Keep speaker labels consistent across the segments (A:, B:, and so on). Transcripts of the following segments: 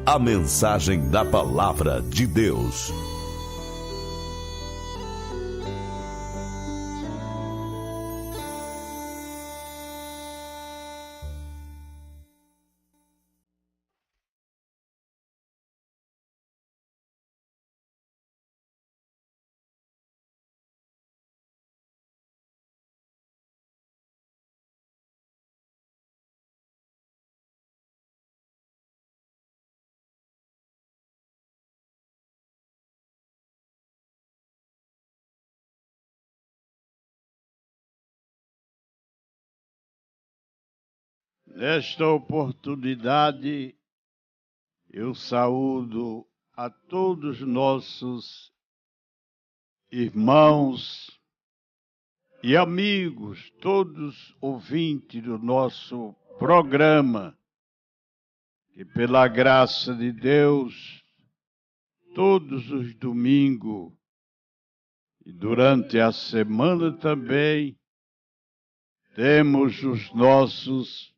A: A mensagem da Palavra de Deus.
B: Nesta oportunidade, eu saúdo a todos nossos irmãos e amigos, todos ouvintes do nosso programa, que pela graça de Deus, todos os domingos e durante a semana também, temos os nossos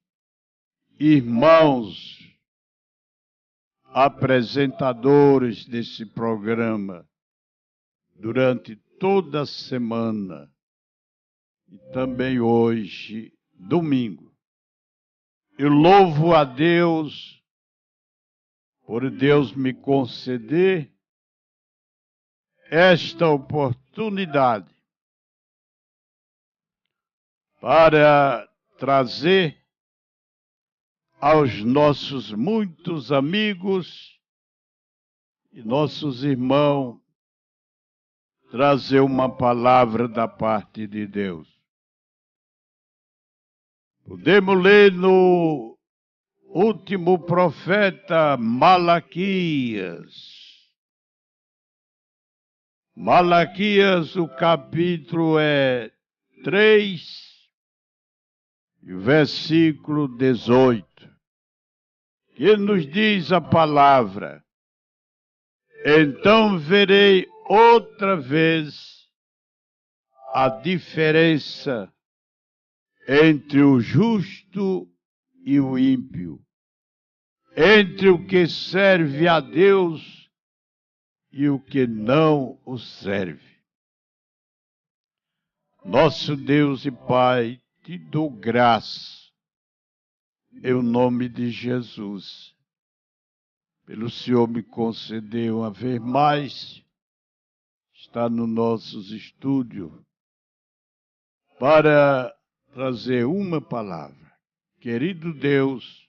B: irmãos apresentadores desse programa durante toda a semana e também hoje, domingo. Eu louvo a Deus por Deus me conceder esta oportunidade para trazer aos nossos muitos amigos e nossos irmãos, trazer uma palavra da parte de Deus. Podemos ler no último profeta Malaquias. Malaquias, o capítulo é 3, versículo 18. Que nos diz a palavra: então verei outra vez a diferença entre o justo e o ímpio, entre o que serve a Deus e o que não o serve. Nosso Deus e Pai, te dou graça em nome de Jesus, pelo Senhor me concedeu uma vez mais estar nos nossos estúdios para trazer uma palavra. Querido Deus,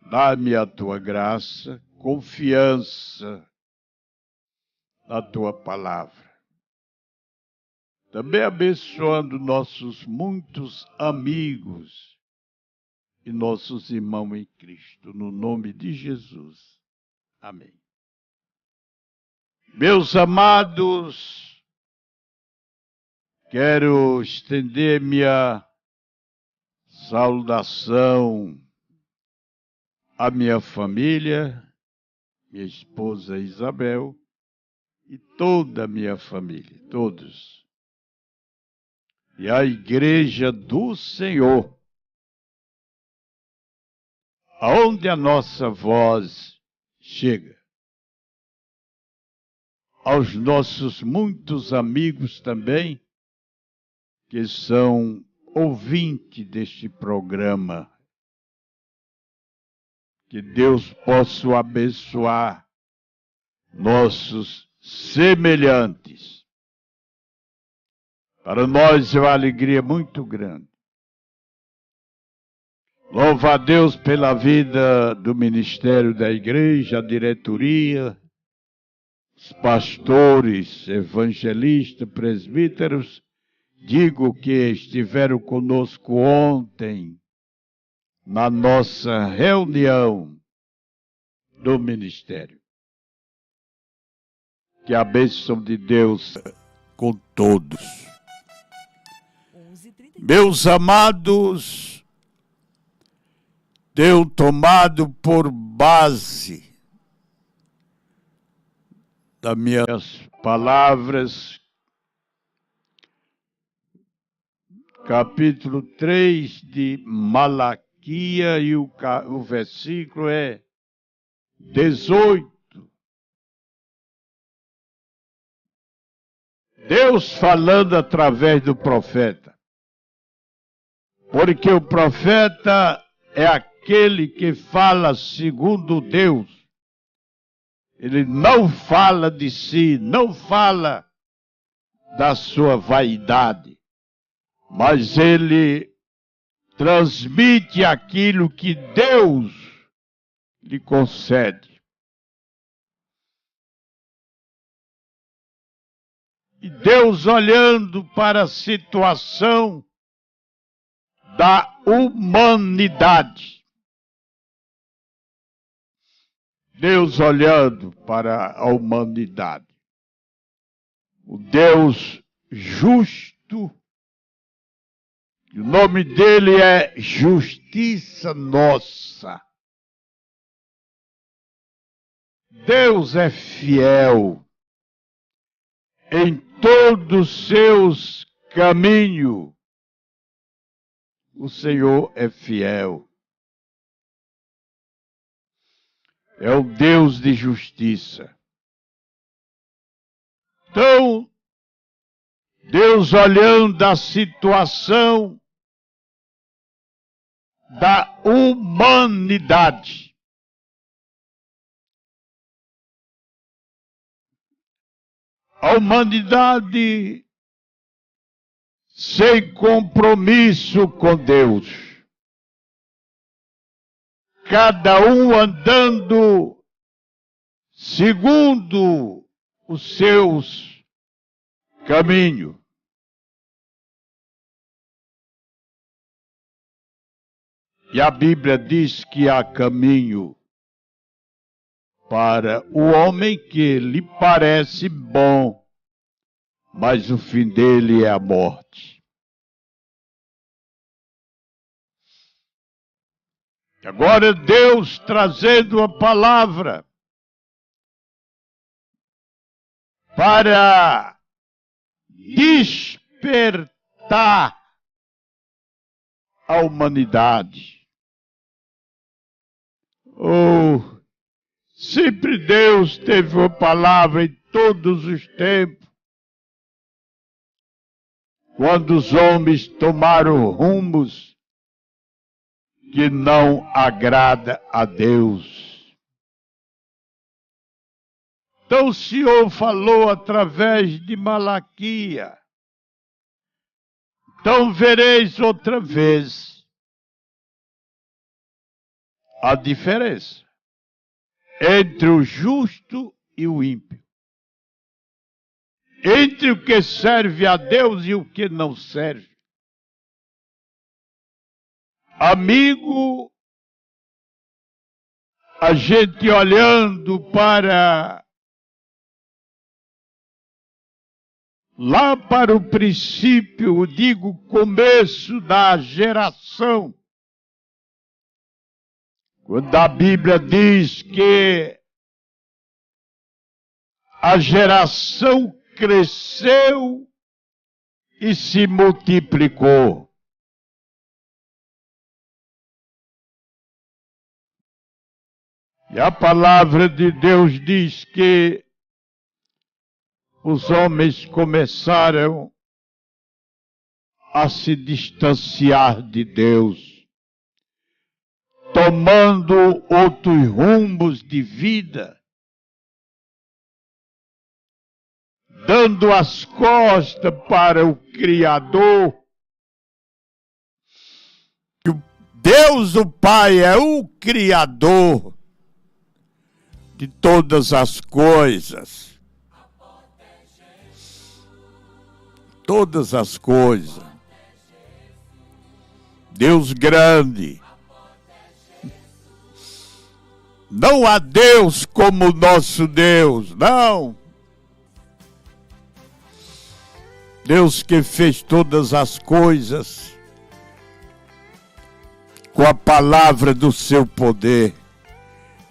B: dá-me a tua graça, confiança na tua palavra. Também abençoando nossos muitos amigos e nossos irmãos em Cristo, no nome de Jesus. Amém. Meus amados, quero estender minha saudação à minha família, minha esposa Isabel e toda a minha família, todos. E a Igreja do Senhor, aonde a nossa voz chega. Aos nossos muitos amigos também, que são ouvintes deste programa. Que Deus possa abençoar nossos semelhantes. Para nós é uma alegria muito grande. Louvo a Deus pela vida do ministério da igreja, a diretoria, os pastores, evangelistas, presbíteros. Digo que estiveram conosco ontem na nossa reunião do ministério. Que a bênção de Deus com todos. Meus amados, tenho tomado por base das minhas palavras, capítulo 3 de Malaquias, e o versículo é 18. Deus falando através do profeta. Porque o profeta é aquele que fala segundo Deus. Ele não fala de si, não fala da sua vaidade, mas ele transmite aquilo que Deus lhe concede. E Deus, olhando para a situação da humanidade, Deus olhando para a humanidade, o Deus justo, o nome dele é Justiça Nossa. Deus é fiel em todos os seus caminhos. O Senhor é fiel. É o Deus de justiça. Então, Deus olhando a situação da humanidade, a humanidade sem compromisso com Deus, cada um andando segundo os seus caminhos. E a Bíblia diz que há caminho para o homem que lhe parece bom, mas o fim dele é a morte. Agora Deus trazendo a palavra para despertar a humanidade. Oh, sempre Deus teve uma palavra em todos os tempos. Quando os homens tomaram rumos que não agrada a Deus. Então o Senhor falou através de Malaquia. Então vereis outra vez a diferença entre o justo e o ímpio. Entre o que serve a Deus e o que não serve. Amigo, a gente olhando para lá para o princípio, digo, começo da geração, quando a Bíblia diz que a geração cresceu e se multiplicou. E a palavra de Deus diz que os homens começaram a se distanciar de Deus, tomando outros rumos de vida, dando as costas para o Criador. Deus, o Pai, é o Criador de todas as coisas. Todas as coisas. Deus grande. Não há Deus como o nosso Deus, não. Deus que fez todas as coisas com a palavra do seu poder,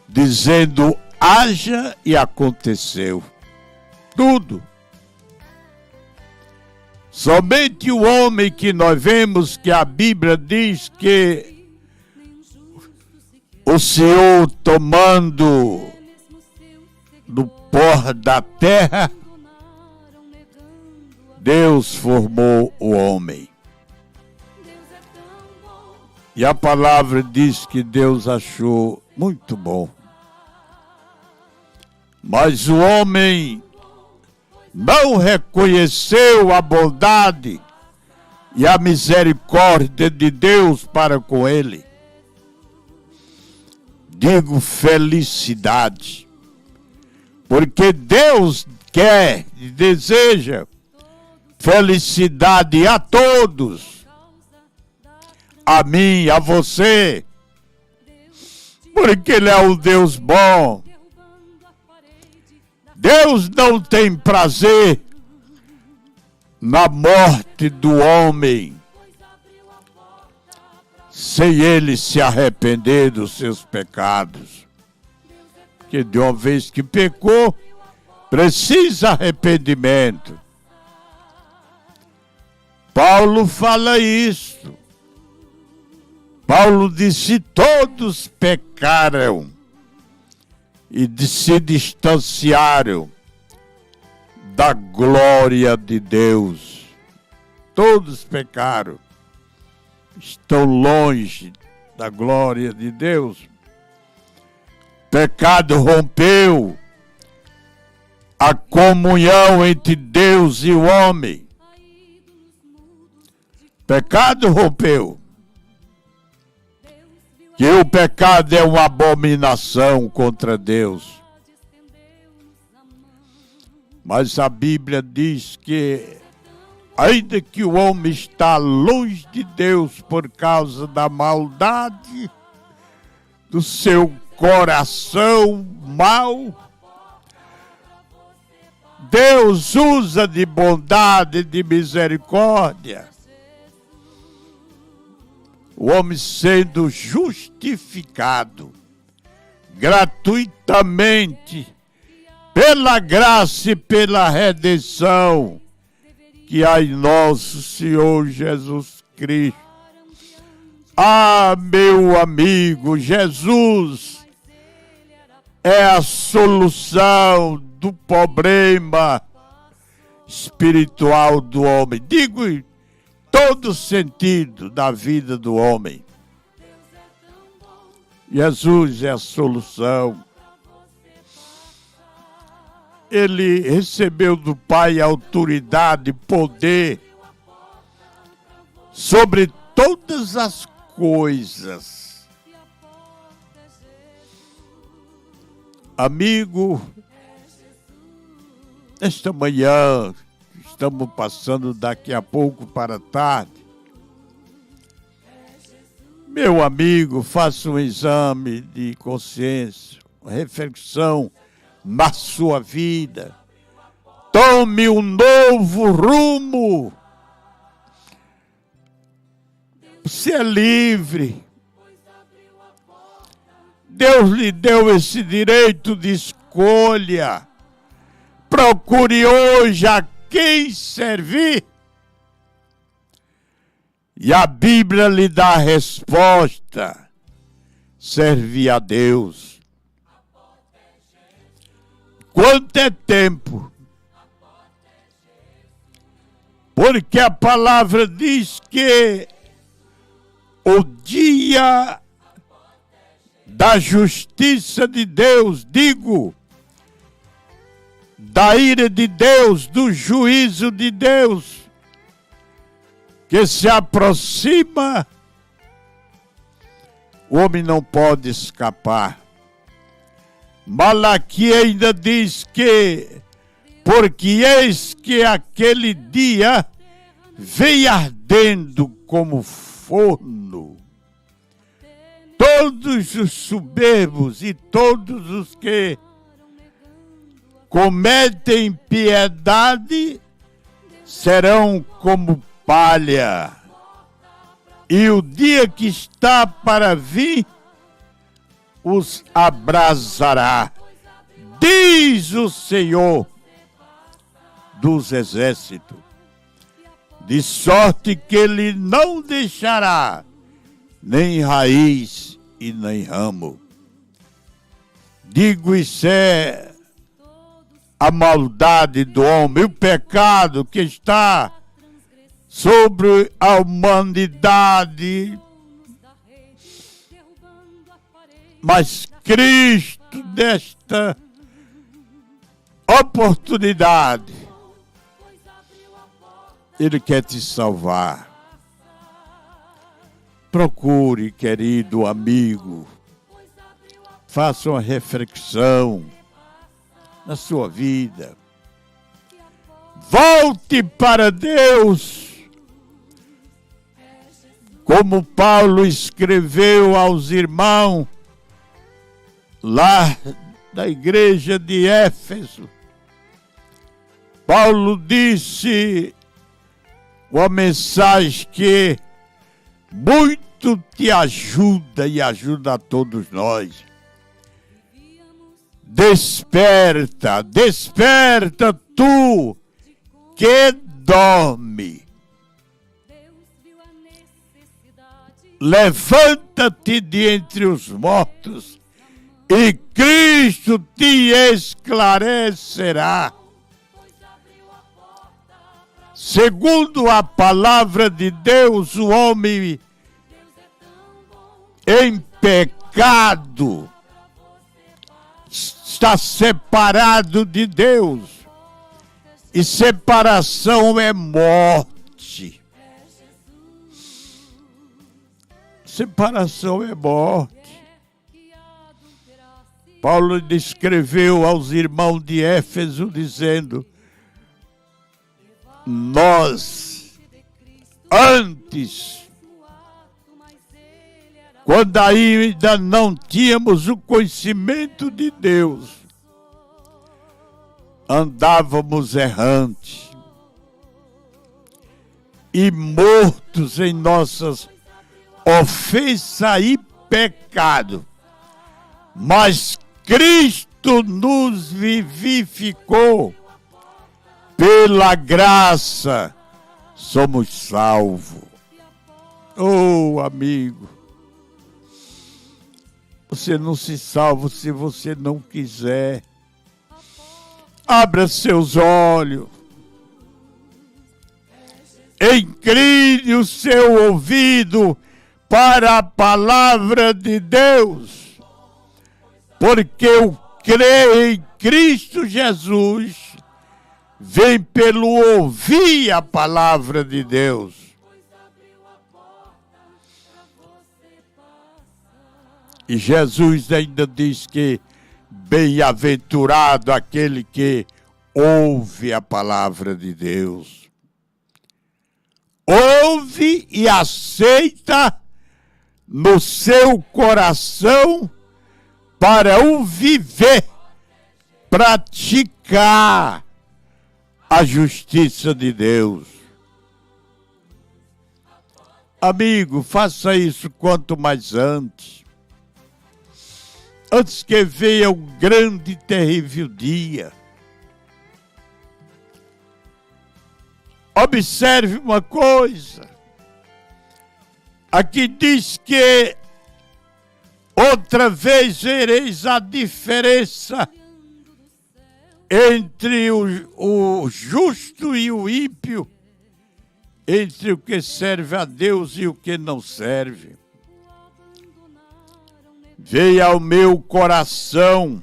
B: dizendo, haja e aconteceu. Tudo. Somente o homem que nós vemos que a Bíblia diz que o Senhor tomando do pó da terra, Deus formou o homem. E a palavra diz que Deus achou muito bom. Mas o homem não reconheceu a bondade e a misericórdia de Deus para com ele. Digo felicidade, porque Deus quer e deseja felicidade a todos, a mim, a você, porque Ele é um Deus bom. Deus não tem prazer na morte do homem, sem ele se arrepender dos seus pecados. Porque de uma vez que pecou, precisa arrependimento. Paulo fala isso. Paulo disse: todos pecaram e se distanciaram da glória de Deus. Todos pecaram, estão longe da glória de Deus. Pecado rompeu a comunhão entre Deus e o homem. Pecado rompeu. Que o pecado é uma abominação contra Deus. Mas a Bíblia diz que, ainda que o homem está longe de Deus por causa da maldade do seu coração mau, Deus usa de bondade e de misericórdia. O homem sendo justificado gratuitamente pela graça e pela redenção que há em nosso Senhor Jesus Cristo. Ah, meu amigo, Jesus é a solução do problema espiritual do homem. Digo em todo sentido da vida do homem. Jesus é a solução. Ele recebeu do Pai autoridade, poder sobre todas as coisas. Amigo, esta manhã, estamos passando daqui a pouco para a tarde. Meu amigo, faça um exame de consciência, uma reflexão na sua vida. Tome um novo rumo. Você é livre. Deus lhe deu esse direito de escolha. Procure hoje a quem servir. E a Bíblia lhe dá a resposta: servir a Deus. Quanto é tempo? Porque a palavra diz que o dia da justiça de Deus, digo, da ira de Deus, do juízo de Deus, que se aproxima, o homem não pode escapar. Malaquias ainda diz que, porque eis que aquele dia vem ardendo como forno. Todos os soberbos e todos os que cometem impiedade serão como palha. E o dia que está para vir os abrasará, diz o Senhor dos exércitos, de sorte que ele não deixará nem raiz e nem ramo. Digo, isso é a maldade do homem, o pecado que está sobre a humanidade. Mas Cristo, desta oportunidade, Ele quer te salvar. Procure, querido amigo, faça uma reflexão na sua vida. Volte para Deus, como Paulo escreveu aos irmãos lá da igreja de Éfeso. Paulo disse uma mensagem que muito te ajuda e ajuda a todos nós. Desperta, desperta tu que dorme. Levanta-te de entre os mortos e Cristo te esclarecerá. Segundo a palavra de Deus, o homem em pecado está separado de Deus. E separação é morte. Separação é morte. Paulo descreveu aos irmãos de Éfeso dizendo: nós, antes, quando ainda não tínhamos o conhecimento de Deus, andávamos errantes e mortos em nossas ofensas e pecado. Mas Cristo nos vivificou. Pela graça somos salvos. Oh, amigo, você não se salva se você não quiser. Abra seus olhos. Incline o seu ouvido para a palavra de Deus. Porque o crer em Cristo Jesus vem pelo ouvir a palavra de Deus. E Jesus ainda diz que bem-aventurado aquele que ouve a palavra de Deus. Ouve e aceita no seu coração para o viver, praticar a justiça de Deus. Amigo, faça isso quanto mais antes. Antes que venha o grande e terrível dia. Observe uma coisa. Aqui diz que outra vez vereis a diferença entre o justo e o ímpio, entre o que serve a Deus e o que não serve. Veio ao meu coração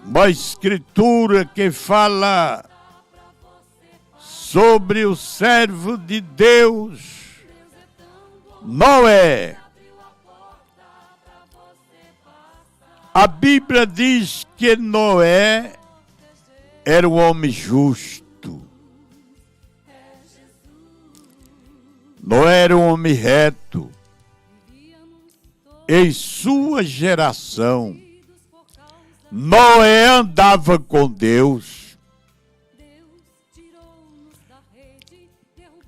B: uma escritura que fala sobre o servo de Deus, Noé. A Bíblia diz que Noé era um homem justo. Noé era um homem reto. Em sua geração, Noé andava com Deus.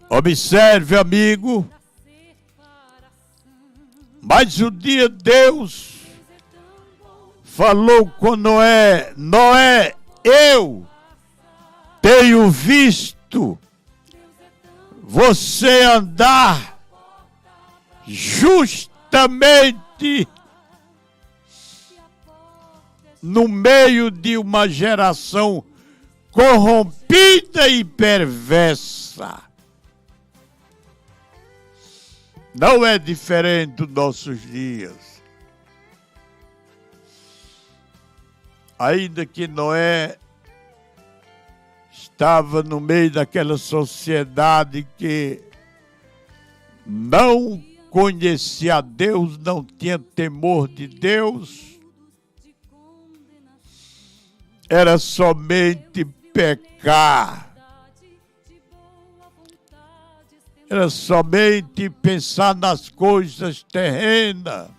B: Observe, amigo, mas um dia Deus falou com Noé: Noé, eu tenho visto você andar justamente no meio de uma geração corrompida e perversa. Não é diferente dos nossos dias. Ainda que Noé estava no meio daquela sociedade que não conhecia Deus, não tinha temor de Deus, era somente pecar. Era somente pensar nas coisas terrenas.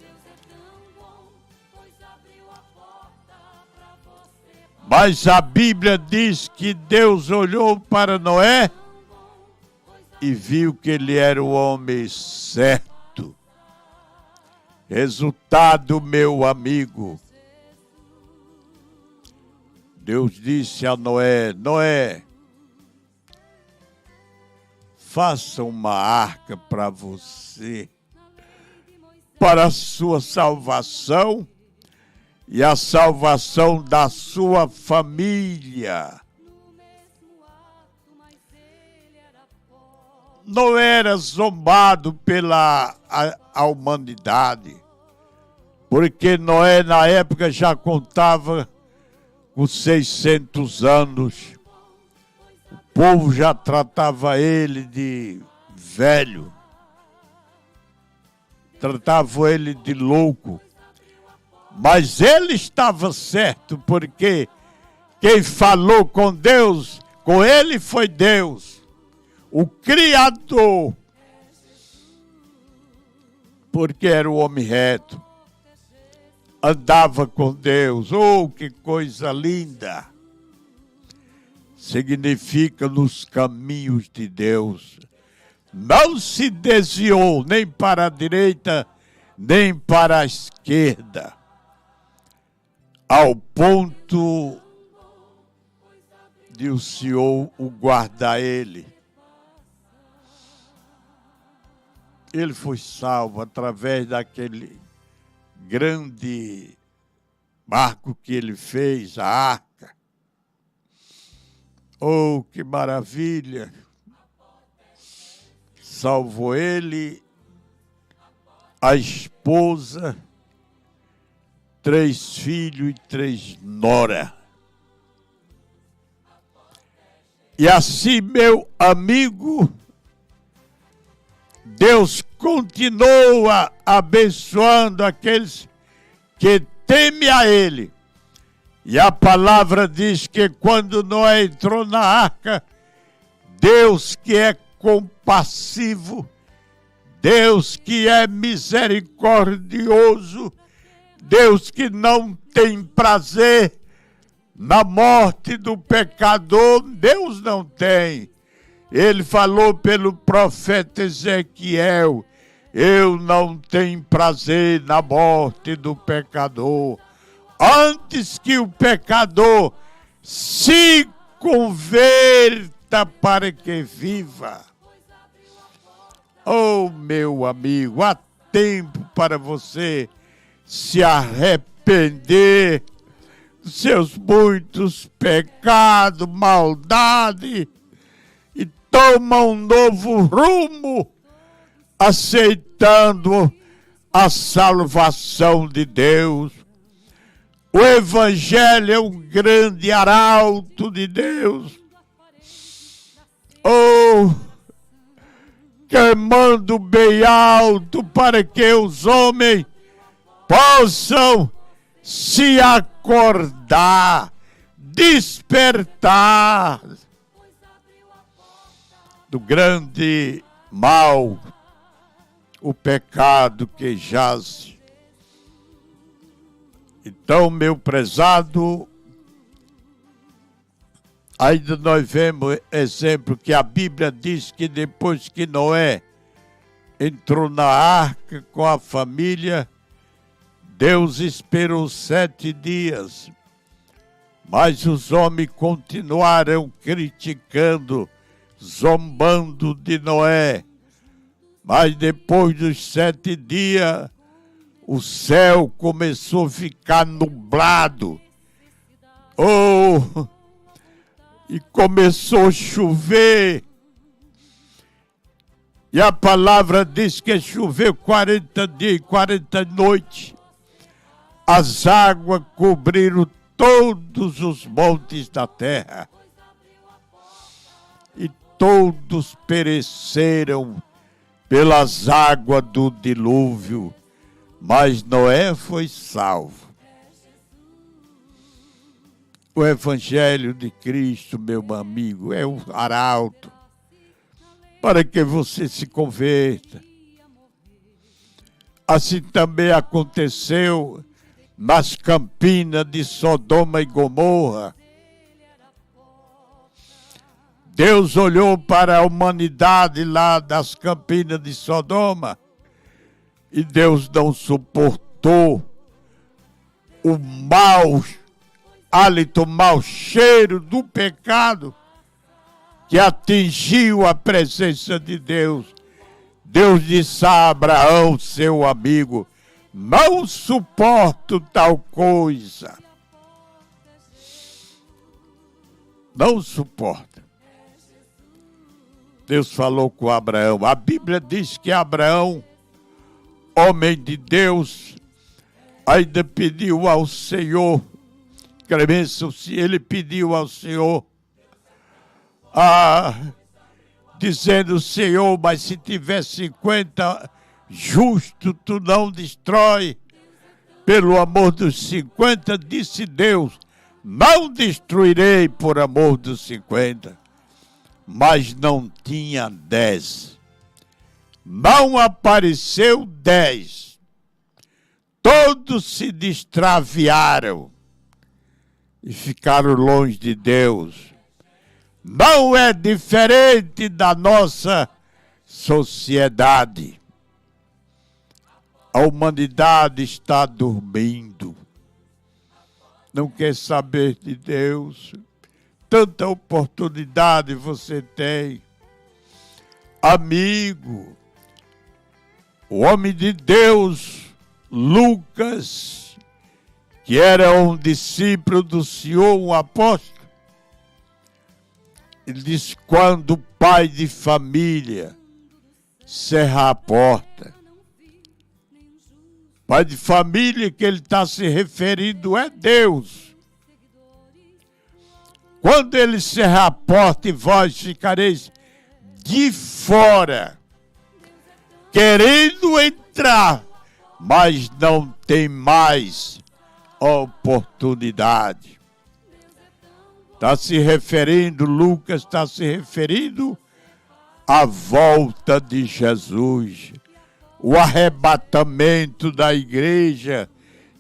B: Mas a Bíblia diz que Deus olhou para Noé e viu que ele era o homem certo. Resultado, meu amigo, Deus disse a Noé: Noé, faça uma arca para você, para a sua salvação e a salvação da sua família. Não era zombado pela a humanidade, porque Noé na época já contava com 600 anos. O povo já tratava ele de velho, tratava ele de louco. Mas ele estava certo, porque quem falou com Deus, com ele foi Deus, o Criador. Porque era o homem reto, andava com Deus. Oh, que coisa linda! Significa nos caminhos de Deus. Não se desviou nem para a direita, nem para a esquerda, ao ponto de o Senhor o guardar ele. Ele foi salvo através daquele grande barco que ele fez, a arca. Oh, que maravilha! Salvou ele, a esposa, 3 filhos e 3 noras. E assim, meu amigo, Deus continua abençoando aqueles que temem a Ele. E a palavra diz que quando Noé entrou na arca, Deus que é compassivo, Deus que é misericordioso, Deus que não tem prazer na morte do pecador, Deus não tem. Ele falou pelo profeta Ezequiel: eu não tenho prazer na morte do pecador. Antes que o pecador se converta para que viva. Oh, meu amigo, há tempo para você se arrepender dos seus muitos pecados, maldade, e toma um novo rumo, aceitando a salvação de Deus. O Evangelho é um grande arauto de Deus. Oh, queimando bem alto para que os homens possam se acordar, despertar do grande mal, o pecado que jaz. Então, meu prezado, ainda nós vemos exemplo que a Bíblia diz que depois que Noé entrou na arca com a família, Deus esperou 7 dias, mas os homens continuaram criticando, zombando de Noé. Mas depois dos 7 dias, o céu começou a ficar nublado. Oh! E começou a chover. E a palavra diz que choveu 40 dias e 40 noites. As águas cobriram todos os montes da terra. E todos pereceram pelas águas do dilúvio. Mas Noé foi salvo. O Evangelho de Cristo, meu amigo, é o arauto para que você se converta. Assim também aconteceu nas campinas de Sodoma e Gomorra. Deus olhou para a humanidade lá das campinas de Sodoma e Deus não suportou o mau hálito, o mau cheiro do pecado que atingiu a presença de Deus. Deus disse a Abraão, seu amigo, não suporto tal coisa. Não suporta. Deus falou com Abraão. A Bíblia diz que Abraão, homem de Deus, ainda pediu ao Senhor, ele pediu ao Senhor, dizendo, Senhor, mas se tiver 50 justos, tu não destrói. Pelo amor dos 50, disse Deus, não destruirei por amor dos 50. Mas não tinha 10. Não apareceu 10. Todos se extraviaram e ficaram longe de Deus. Não é diferente da nossa sociedade. A humanidade está dormindo. Não quer saber de Deus. Tanta oportunidade você tem. Amigo, o homem de Deus, Lucas, que era um discípulo do Senhor, um apóstolo, ele diz, quando o pai de família cerrar a porta, pai de família que ele está se referindo é Deus. Quando ele cerrar a porta e vós ficareis de fora, querendo entrar, mas não tem mais oportunidade. Está se referindo, Lucas está se referindo à volta de Jesus, o arrebatamento da igreja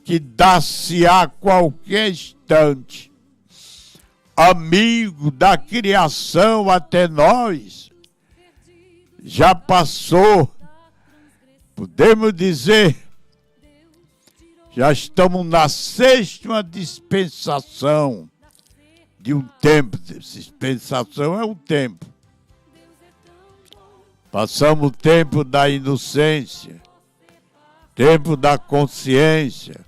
B: que dá-se a qualquer instante. Amigo, da criação até nós, já passou, podemos dizer, já estamos na 6ª dispensação de um tempo. Dispensação é um tempo. Passamos o tempo da inocência, tempo da consciência,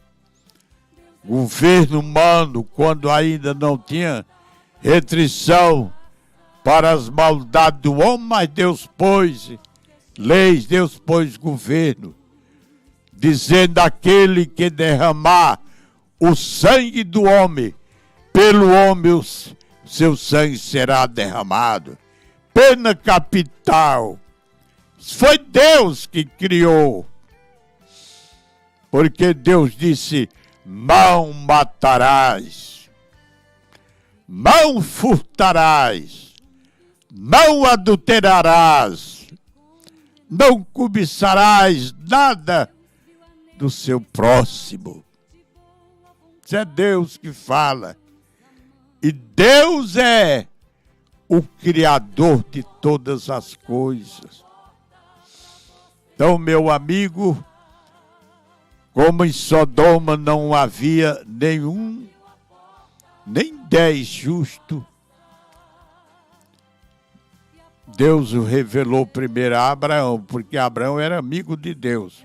B: governo humano, quando ainda não tinha restrição para as maldades do homem, mas Deus pôs leis, Deus pôs governo, dizendo aquele que derramar o sangue do homem, pelo homem o seu sangue será derramado. Pena capital. Foi Deus que criou. Porque Deus disse, não matarás, não furtarás, não adulterarás, não cobiçarás nada do seu próximo. Isso é Deus que fala. E Deus é o Criador de todas as coisas. Então, meu amigo, como em Sodoma não havia nem 10 justos, Deus o revelou primeiro a Abraão, porque Abraão era amigo de Deus.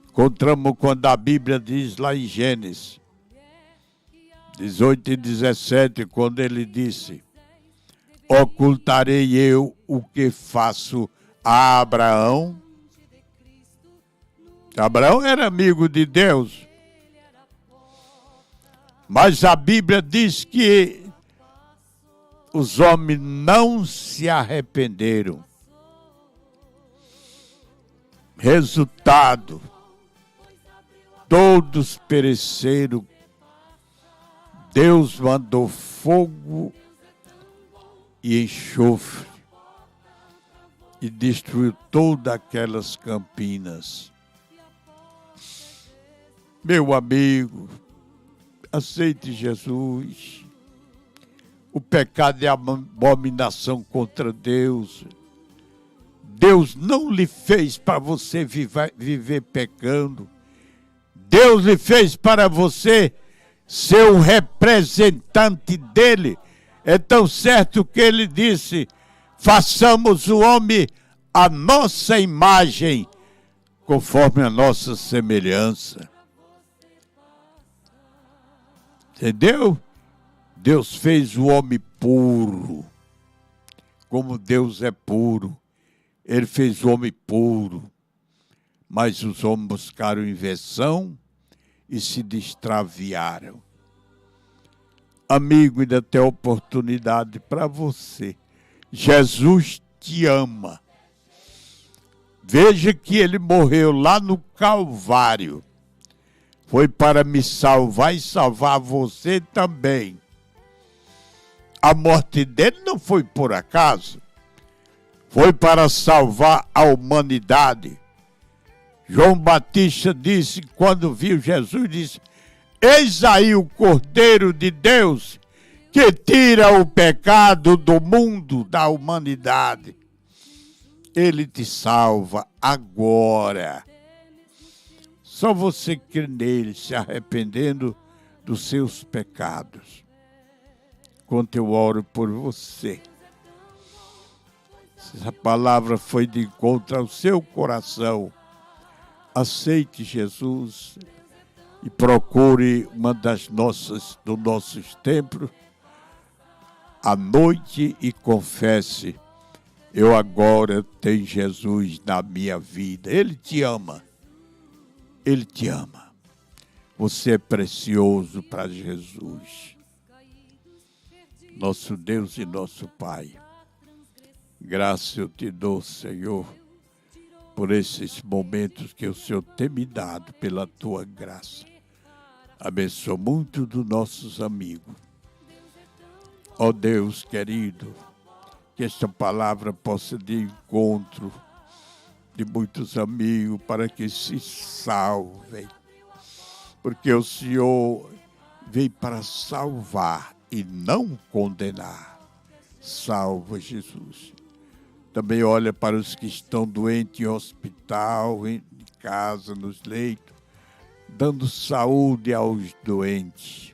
B: Encontramos quando a Bíblia diz lá em Gênesis 18 e 17, quando ele disse: ocultarei eu o que faço a Abraão? Abraão era amigo de Deus. Mas a Bíblia diz que os homens não se arrependeram. Resultado, todos pereceram. Deus mandou fogo e enxofre e destruiu todas aquelas campinas. Meu amigo, aceite Jesus. O pecado é abominação contra Deus. Deus não lhe fez para você viver pecando. Deus lhe fez para você ser o representante dele. É tão certo que ele disse: façamos o homem à nossa imagem, conforme a nossa semelhança. Entendeu? Deus fez o homem puro. Como Deus é puro, ele fez o homem puro. Mas os homens buscaram inversão e se extraviaram. Amigo, ainda tem oportunidade para você. Jesus te ama. Veja que ele morreu lá no Calvário. Foi para me salvar e salvar você também. A morte dele não foi por acaso. Foi para salvar a humanidade. João Batista disse, quando viu Jesus, disse: eis aí o Cordeiro de Deus que tira o pecado do mundo, da humanidade. Ele te salva agora. Só você crê nele, se arrependendo dos seus pecados. Enquanto eu oro por você. Se essa palavra foi de encontro ao seu coração, aceite Jesus e procure uma dos nossos templos à noite e confesse: eu agora tenho Jesus na minha vida. Ele te ama. Ele te ama. Você é precioso para Jesus. Nosso Deus e nosso Pai, graça eu te dou, Senhor, por esses momentos que o Senhor tem me dado, pela tua graça. Abençoa muito dos nossos amigos. Ó Deus querido, que esta palavra possa de encontro de muitos amigos para que se salvem. Porque o Senhor veio para salvar e não condenar. Salva, Jesus. Também olha para os que estão doentes em hospital, em casa, nos leitos, dando saúde aos doentes.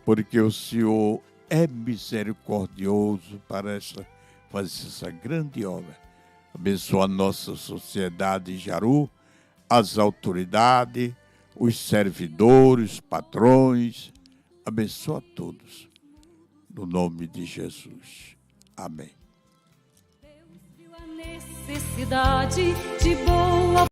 B: Porque o Senhor é misericordioso para fazer essa grande obra. Abençoa a nossa sociedade Jaru, as autoridades, os servidores, patrões. Abençoa a todos. No nome de Jesus. Amém.
C: Necessidade de boa